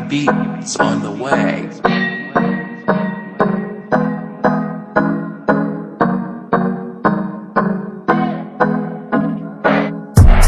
beats on the way.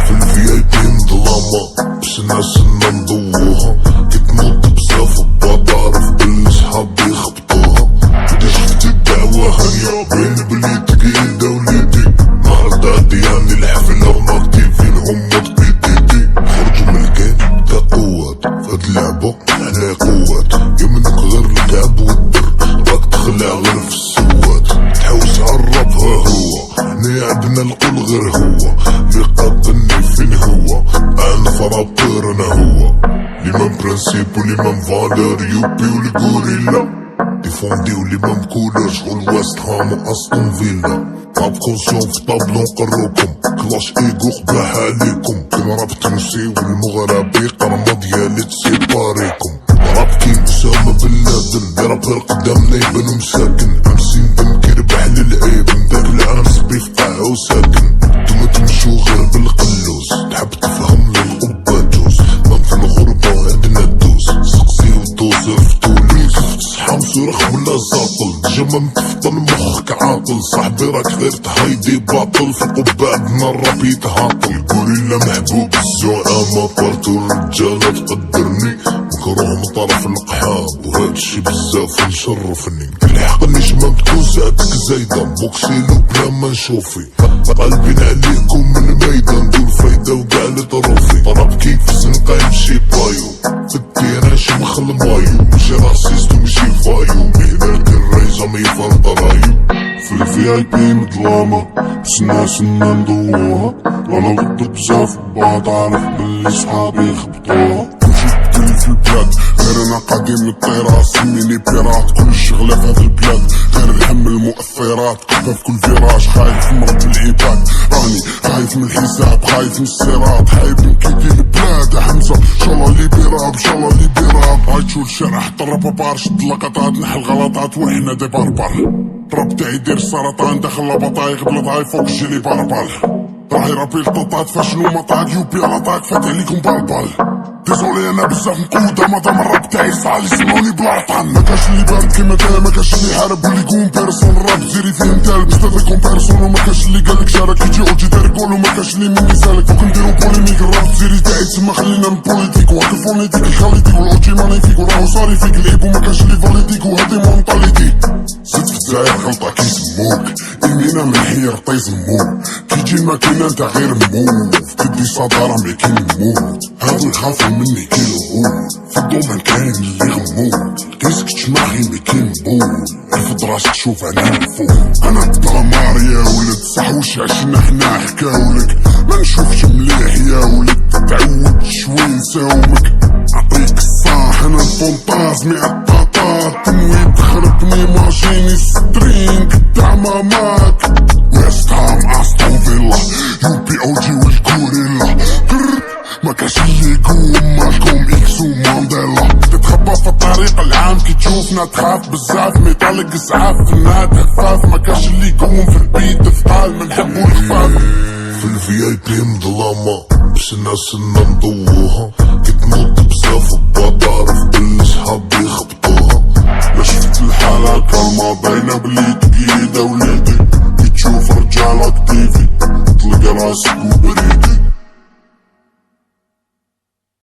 في الVIP مظلمة باش الناس نضوها، كتنوض بزاف وبعرف بلي صحابي يخبطوها. بدي شفت الدعوة هانية بين بليتك يدا وليدي، نهار دادي يعني الحفلة وماكتيفين هموت بيديدي. خرجوا من الكين دا قوات فهاد اللعبة حنا قوات، يا منك غير اللعب والدر راك تخلع غير في السوات. تحوس عالراب ها هو حنا عندنا القول غير هو اللي قابلني فين هو، انا فرابور انا هو لي مام برانسيب ولي مام فالور، يوبي والغوريلا ديفونديو لي مام كولر، شغل ويست هام واستون فيلا. راب كونسيون في طابلو نقروكم، كلاش ايغو قباح عليكم. كان راب تونسي والمغربي قرمة ديالي تسيباريكم. راب كيم اسامة بن لادن، رابر قدامنا يبانو مساكن. امسين دم كيربح للعيب، نداك العام صبي في قاعة وساكن. نتوما تمشو غير بالقلوس، تحب تفهم للقبة جوز. نام في الغربة عندنا الدوس، سقسي ودوز في تولوز. تصحى مسورخ ولا زاطل، جمم تفطن مخك عاطل. صاحبي راك غير تهايدي باطل، في القبة عندنا الراب يتهاطل. غوريلا محبوب الزعامة بارتو، الرجالة تقدرني مكروه من طرف القحاب، وهادشي بزاف مشرفني. الحقني شمام تكون ساعتك زايدة، بوكسيلو بلا ما نشوفي. قلبين عليكم من الميدان، دول فايدة وقاع لطروفي. طراب كيف زنقة يمشي بايو، في التيراش مخل مايو. مشي راسيست ومشي فايو، مهناك الريزة ما يفرض رايو. في الVIP مظلامة بس الناس نضوها، رانا ضد بزاف بعض عارف بلي صحابي يخبطوها. كل في البلاد غير انا قديم الطيرة، سميني بيرات. كل الشغلة في هاد البلاد غير الهم المؤثرات. كفا في كل فيراج خايف من رب العباد، راني خايف من الحساب خايف من الصراط. حايب من كيدي البلاد حمزة انشالله لي بيراب انشالله لي بيراب. هايتشو الشارع حتى الربابار شد لقطات نحل غلطات وحنا دي بربر. الراب تاعي يدير سرطان داخل لبطاي غبلط هاي فوق الجيلي بربال. راهي ربي الطاطات فاشلو مطاق يوبي على طاق فات عليكم بالبال. ديزولي انا بزاف نقودة مادام الراب تاعي صعالي سمعوني بلاطان. مكاش اللي بارد كيما دا مكاش اللي حارب واللي يقوم بيرسون. الراب زيري فيه نتال بستاذ كومبيرسون، ومكاش اللي قالك شارك يجي اوجي دار قول، ومكاش اللي مني سالك فوق نديرو بوليميك. الراب زيري تاعي تسمى خلينا نبوليتيك، وهاك الفونيتيك يخليتيك والاوجي مانيفيك. وراهو صاري فيك العيب ومكاش اللي فاليديك، وهادي مونطاليتي. زدت في الجزائر غلطة كيسموك، يمينا من حير طيزموك. كيجي الماكينة انت غير موف، تدي صدارة مي كي نموت. هادو يخافو مني كي الغول، في الدومين كاين اللي غموت. كيسك تشماخي مي كي نبول، رفض راسك شوف انا نفوق. انا الدمار يا ولد صح وش عشنا حنا حكاولك. ما نشوفش مليح يا ولد تعود شوي نساومك. عطيك الصاح انا الفونتازمي عالطاطات، تنوي تخربني ماشيني سترينك تاع ماماك. ويست هام استون فيلا يوبي اوجي والغوريلا. مكاش اللي يقوم مالكم اكس ومانديلا. تتخبى في الطريق العام كي تشوفنا تخاف بزاف، ميطالك اسعاف في الناد هفاف. مكاش اللي يقوم في البيت ثقال منحبو الخفاف. في الVIP مظلامة باش الناس نضوها، كتنوض بزاف وبعرف بلي صحابي يخبطوها. لا شفت الحالة كالما باينة بلي تقيدة وليدي، كي تشوف رجالك تيفي تلقى راسك وبريد.